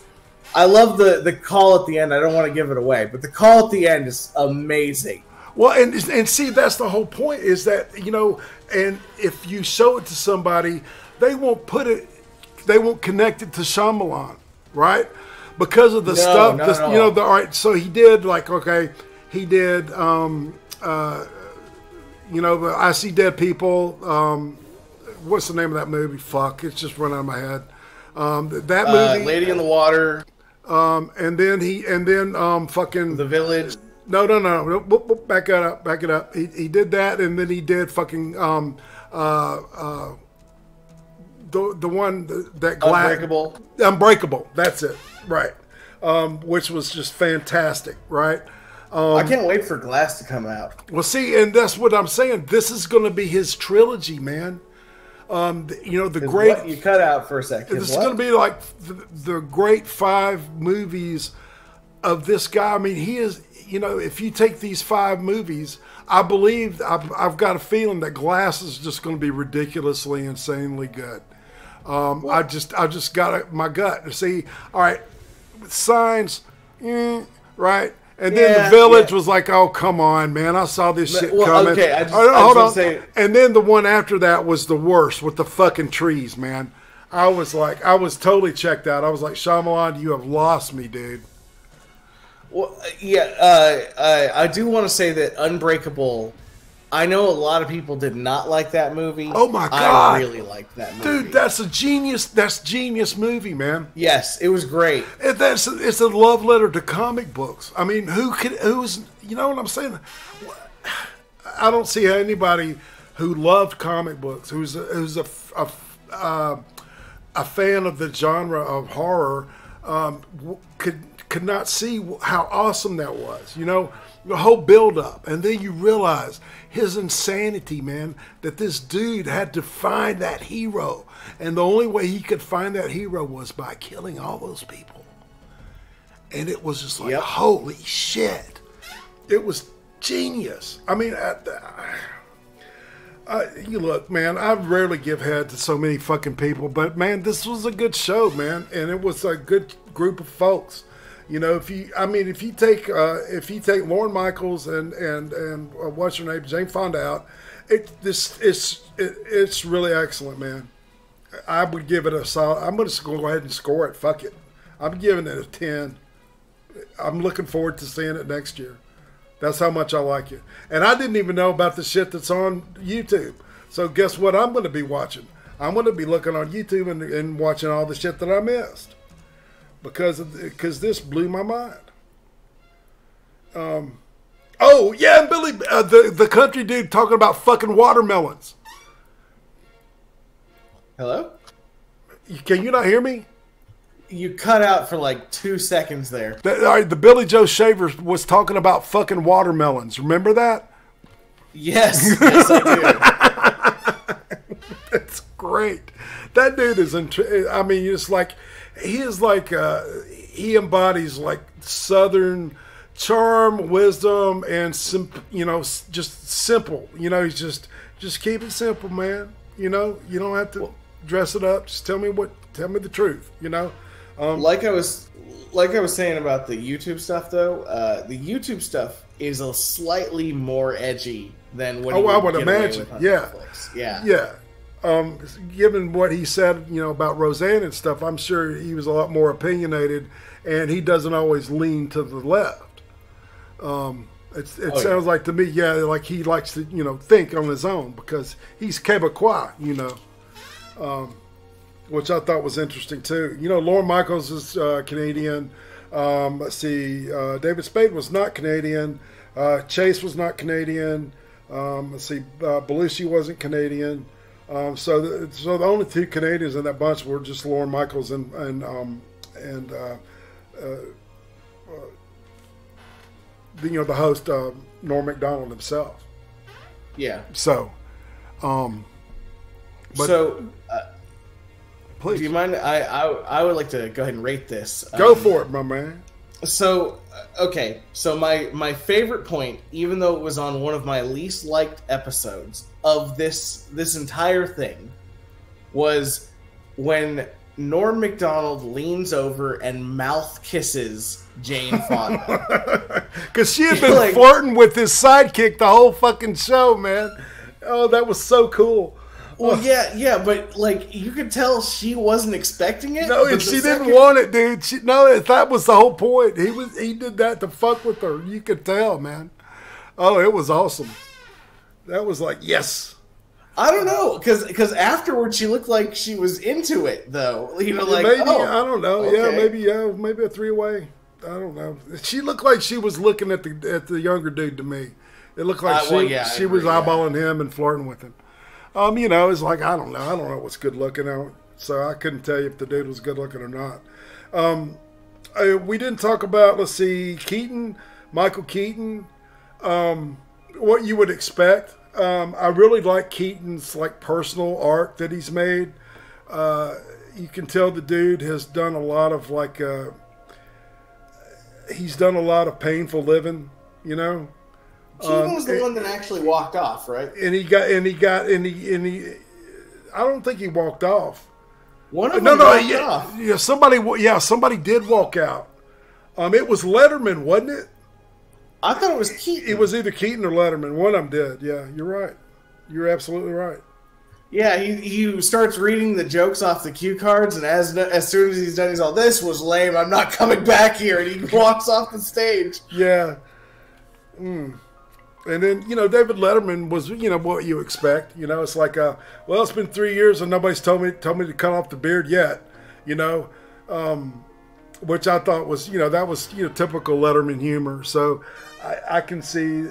I love the call at the end. I don't want to give it away, but the call at the end is amazing. Well, and see, that's the whole point is that, and if you show it to somebody, they won't connect it to Shyamalan, right? Because of the stuff, all right. So he did the I See Dead People. What's the name of that movie? Fuck, it's just run out of my head. That movie, Lady in the Water. And then fucking The Village. No. Back it up. He did that, and then he did fucking the one that Unbreakable. That's it, right? Which was just fantastic, right? I can't wait for Glass to come out. Well, see, and that's what I'm saying. This is going to be his trilogy, man. The great. What? You cut out for a second. This is going to be like the great 5 movies of this guy. I mean, he is. If you take these 5 movies, I believe I've got a feeling that Glass is just going to be ridiculously, insanely good. I just got my gut to see. All right, Signs, right. And then The Village was like, oh, come on, man. I saw this shit coming. Okay, hold on. And then the one after that was the worst with the fucking trees, man. I was totally checked out. I was like, Shyamalan, you have lost me, dude. Well, I do want to say that Unbreakable, I know a lot of people did not like that movie. Oh my God. I really liked that movie. Dude, that's genius movie, man. Yes, it was great. It's a love letter to comic books. I mean, who's, you know what I'm saying? I don't see anybody who loved comic books, who's a fan of the genre of horror, could not see how awesome that was. The whole build up, and then you realize his insanity, man, that this dude had to find that hero, and the only way he could find that hero was by killing all those people. And it was just like, holy shit. It was genius. I mean, you look, man, I rarely give head to so many fucking people, but man, this was a good show, man, and it was a good group of folks. If you take Lorne Michaels and what's her name, Jane Fonda out, it's really excellent, man. I would give it a solid. I'm going to go ahead and score it. Fuck it, I'm giving it a 10. I'm looking forward to seeing it next year. That's how much I like it. And I didn't even know about the shit that's on YouTube. So guess what I'm going to be watching? I'm going to be looking on YouTube and watching all the shit that I missed. Because this blew my mind. Oh, yeah, and Billy, the country dude talking about fucking watermelons. Hello? Can you not hear me? You cut out for like 2 seconds there. The Billy Joe Shaver was talking about fucking watermelons. Remember that? Yes, yes, I do. That's great. That dude is, I mean, it's like, he he embodies like Southern charm, wisdom, and just simple. He's just keep it simple, man. You don't have to dress it up. Just tell me the truth. Like I was saying about the YouTube stuff, though, the YouTube stuff is a slightly more edgy than what I would imagine. Yeah, Netflix. Yeah. Given what he said, about Roseanne and stuff, I'm sure he was a lot more opinionated, and he doesn't always lean to the left. It sounds like to me, like he likes to, think on his own because he's Quebecois, which I thought was interesting too. Lorne Michaels is Canadian. Let's see, David Spade was not Canadian. Chase was not Canadian. Let's see, Belushi wasn't Canadian. So the only two Canadians in that bunch were just Lorne Michaels and the host, Norm Macdonald himself. Yeah. So, please. Do you mind? I would like to go ahead and rate this. Go for it, my man. So, okay. So my favorite point, even though it was on one of my least liked episodes of this entire thing, was when Norm Macdonald leans over and mouth kisses Jane Fonda. Because she had been flirting with his sidekick the whole fucking show, man. Oh, that was so cool. Well, yeah, but you could tell she wasn't expecting it. No, and she didn't want it, dude. That was the whole point. He did that to fuck with her. You could tell, man. Oh, it was awesome. That was like, yes. I don't know, because afterwards she looked like she was into it, though. Maybe, I don't know. Okay. Yeah, maybe a three-way. I don't know. She looked like she was looking at the younger dude to me. It looked like she was eyeballing him and flirting with him. It's like, I don't know what's good looking out. So I couldn't tell you if the dude was good looking or not. We didn't talk about, let's see, Michael Keaton. What you would expect. I really like Keaton's personal art that he's made. You can tell the dude has done a lot of he's done a lot of painful living, Keaton was the one that actually walked off, right? And he I don't think he walked off. One of them walked off. Yeah, somebody did walk out. It was Letterman, wasn't it? I thought it was Keaton. It was either Keaton or Letterman. One of them did. Yeah, you're right. You're absolutely right. Yeah, he starts reading the jokes off the cue cards, and as soon as he's done, he's all, "This was lame. I'm not coming back here," and he walks off the stage. Yeah. And then, David Letterman was, what you expect. It's like, well, it's been 3 years and nobody's told me to cut off the beard yet. Which I thought was, that was, typical Letterman humor. So I can see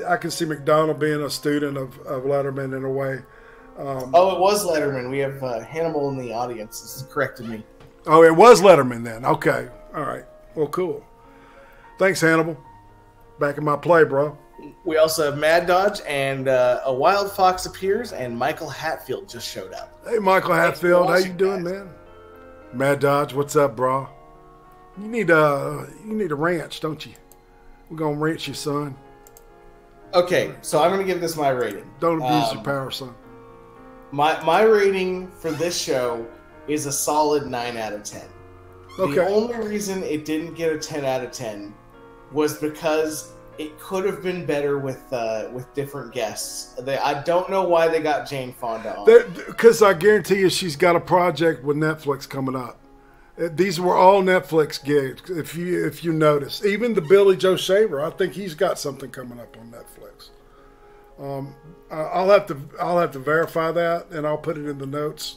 Macdonald being a student of Letterman in a way. It was Letterman. We have Hannibal in the audience. This has corrected me. Oh, it was Letterman then. Okay. All right. Well, cool. Thanks, Hannibal. Back in my play, bro. We also have Mad Dodge, and a Wild Fox appears, and Michael Hatfield just showed up. Hey, Michael Hatfield. How you doing, man? Mad Dodge, what's up, bro? You need a ranch, don't you? We're going to ranch you, son. Okay, so I'm going to give this my rating. Don't abuse your power, son. My rating for this show is a solid 9 out of 10. Okay. The only reason it didn't get a 10 out of 10 was because it could have been better with different guests. I don't know why they got Jane Fonda on. Because I guarantee you she's got a project with Netflix coming up. These were all Netflix gigs. If you notice, even the Billy Joe Shaver, I think he's got something coming up on Netflix. I'll have to verify that, and I'll put it in the notes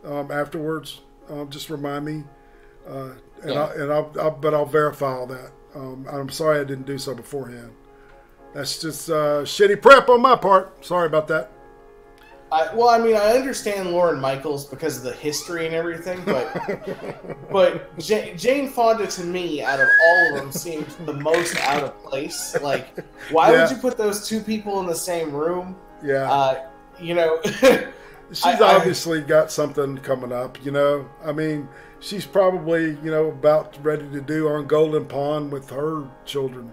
afterwards. Just remind me, but I'll verify all that. I'm sorry I didn't do so beforehand. That's just shitty prep on my part. Sorry about that. I understand Lorne Michaels because of the history and everything, but Jane Fonda, to me, out of all of them, seemed the most out of place. Like, why would you put those two people in the same room? Yeah. She's obviously got something coming up, I mean, she's probably, about ready to do On Golden Pond with her children.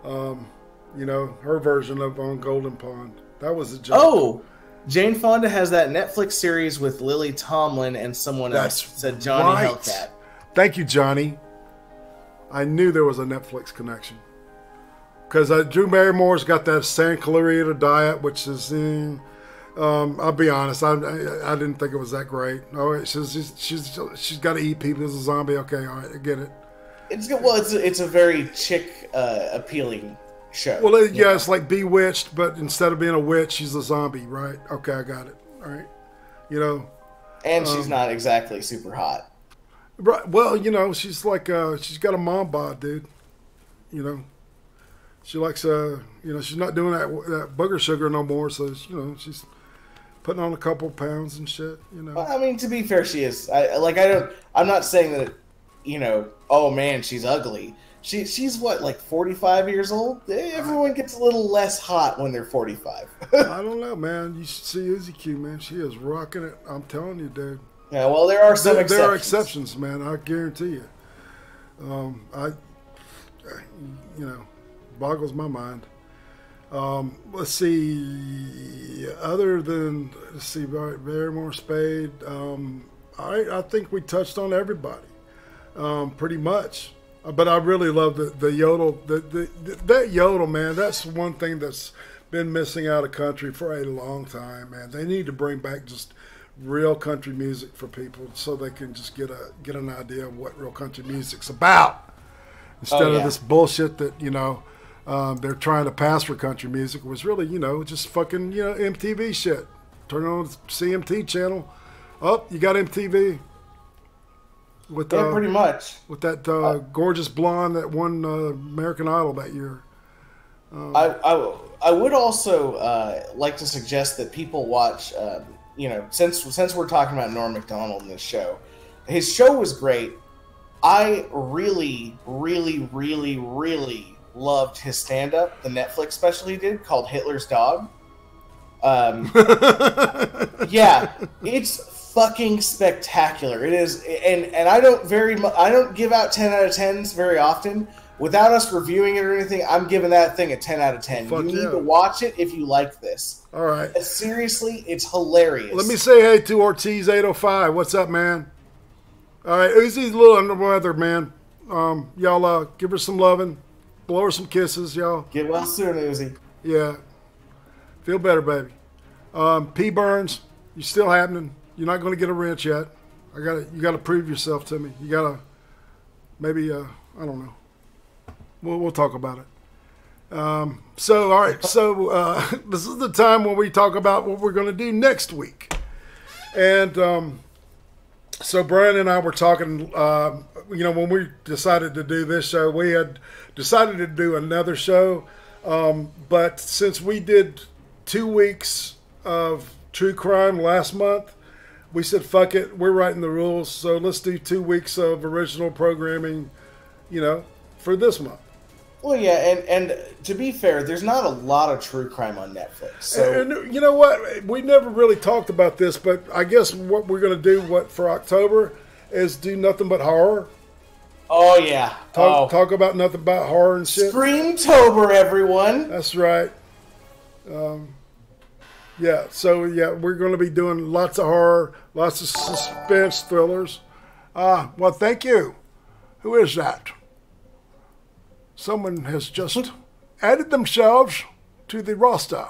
Her version of On Golden Pond. That was a joke. Oh! Jane Fonda has that Netflix series with Lily Tomlin and someone else. Said Johnny Hellcat. Thank you, Johnny. I knew there was a Netflix connection. Because Drew Barrymore's got that San Clarita diet, which is, I'll be honest, I didn't think it was that great. Oh, she's got to eat people as a zombie. Okay, all right, I get it. It's a very chick appealing show. Well, it's like Bewitched, but instead of being a witch, she's a zombie, right? Okay, I got it. All right, and she's not exactly super hot. Right. Well, she's like she's got a mom bod, dude. She likes she's not doing that booger sugar no more, so she's putting on a couple pounds and shit. Well, I mean, to be fair, she is. I'm not saying that. Oh man, she's ugly. She's what, like 45 years old? Everyone gets a little less hot when they're 45. I don't know, man. You should see Uzi Q, man. She is rocking it. I'm telling you, dude. Yeah, well, there are some exceptions. There are exceptions, man. I guarantee you. Boggles my mind. Let's see. Other than Barrymore, Spade. I think we touched on everybody, pretty much. But I really love the yodel. That yodel, man. That's one thing that's been missing out of country for a long time, man. They need to bring back just real country music for people, so they can just get an idea of what real country music's about, instead of this bullshit that they're trying to pass for country music. It was really just fucking MTV shit. Turn on the CMT channel. Oh, you got MTV. With, pretty much. With that gorgeous blonde that won American Idol that year. I would also like to suggest that people watch, since we're talking about Norm Macdonald in this show, his show was great. I really, really, really, really loved his stand-up, the Netflix special he did called Hitler's Dog. Yeah, it's fucking spectacular. It is, and I don't give out 10 out of 10s very often. Without us reviewing it or anything, I'm giving that thing a 10 out of 10. You need to watch it if you like this. All right. Seriously, it's hilarious. Let me say hey to Ortiz 805. What's up, man? All right, Uzi's a little under the weather, man. Y'all give her some loving, blow her some kisses, y'all. Get well soon, Uzi. Yeah. Feel better, baby. P. Burns, you're still happening. You're not going to get a wrench yet. You got to prove yourself to me. You got to maybe I don't know. We'll talk about it. All right. So this is the time when we talk about what we're going to do next week. And so Brian and I were talking. When we decided to do this show, we had decided to do another show. But since we did 2 weeks of true crime last month, we said, fuck it, we're writing the rules, so let's do 2 weeks of original programming, for this month. Well, yeah, and to be fair, there's not a lot of true crime on Netflix. So. And you know what? We never really talked about this, but I guess what we're going to do for October is do nothing but horror. Oh, yeah. Talk about nothing but horror and shit. Screamtober, everyone. That's right. Yeah, so we're going to be doing lots of horror, lots of suspense thrillers. Well, thank you. Who is that? Someone has just added themselves to the roster.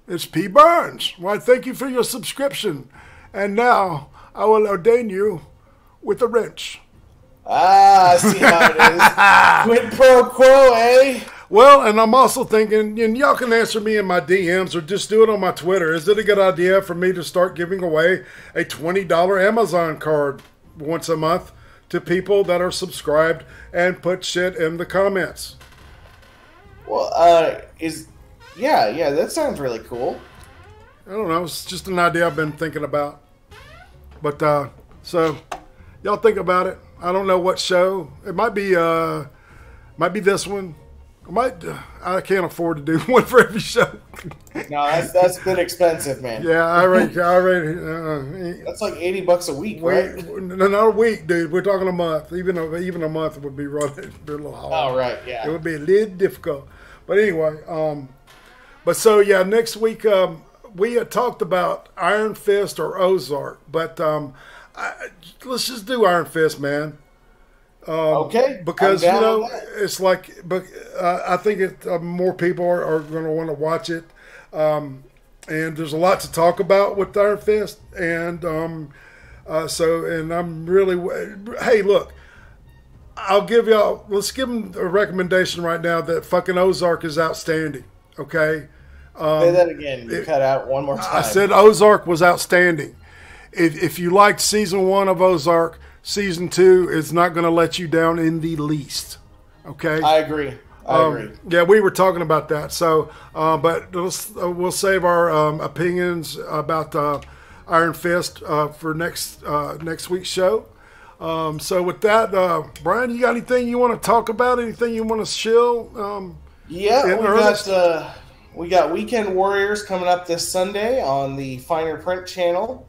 It's P. Burns. Why, thank you for your subscription. And now I will ordain you with a wrench. Ah, I see how it is. Quid pro quo, eh? Well, and I'm also thinking, and y'all can answer me in my DMs or just do it on my Twitter. Is it a good idea for me to start giving away a $20 Amazon card once a month to people that are subscribed and put shit in the comments? Well, yeah, that sounds really cool. I don't know. It's just an idea I've been thinking about. But, so, y'all think about it. I don't know what show. It might be this one. I can't afford to do one for every show. No, that's a bit expensive, man. Yeah, I already. That's like $80 a week, right? Not a week, dude. We're talking a month. Even a month would be running a little hard. Oh, right, yeah. It would be a little difficult. But anyway, but so yeah, next week we had talked about Iron Fist or Ozark, but let's just do Iron Fist, man. Okay. Because it's like, but I think more people are going to want to watch it, and there's a lot to talk about with Iron Fist, and and I'm really, hey, look, let's give them a recommendation right now that fucking Ozark is outstanding. Okay. Say that again. You cut out one more time. I said Ozark was outstanding. If you liked season 1 of Ozark, season 2 is not going to let you down in the least. Okay? I agree. I agree. Yeah, we were talking about that. So, but we'll save our opinions about Iron Fist for next week's show. So with that, Brian, you got anything you want to talk about? Anything you want to shill? We got Weekend Warriors coming up this Sunday on the Finer Print channel.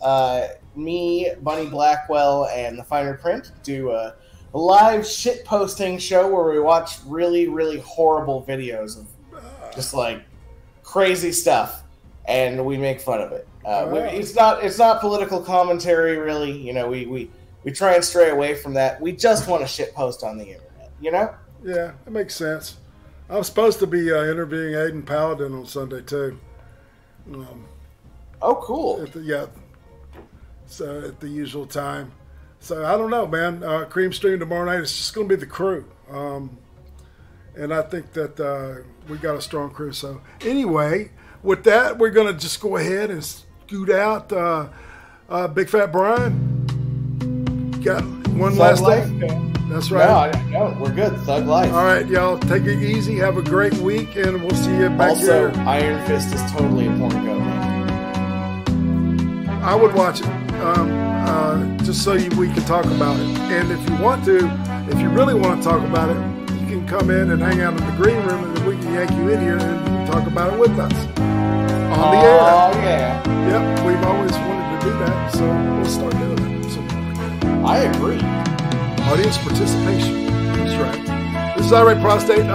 Me, Bunny Blackwell, and the Finer Print do a live shit posting show where we watch really, really horrible videos of just like crazy stuff, and we make fun of it. It's not political commentary, really. You know, we try and stray away from that. We just want to shit post on the internet. You know? Yeah, that makes sense. I'm supposed to be interviewing Aiden Paladin on Sunday too. Oh, cool. So at the usual time. So I don't know, man. Cream Stream tomorrow night. It's just going to be the crew, and I think that we got a strong crew. So anyway, with that, we're going to just go ahead and scoot out. Big Fat Brian, got one last thing. That's right. No, we're good. Thug life. All right, y'all. Take it easy. Have a great week, and we'll see you back here. Also, Iron Fist is totally a porno, man. I would watch it, just so we can talk about it. And if you want to, if you really want to talk about it, you can come in and hang out in the green room, and we can yank you in here and talk about it with us on the air. Oh, yeah. Yep, we've always wanted to do that, so we'll start doing it. I agree. Audience participation. That's right. This is Irate Prostate.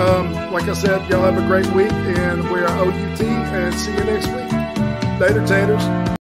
Like I said, y'all have a great week, and we are OUT, and see you next week. Later, taters.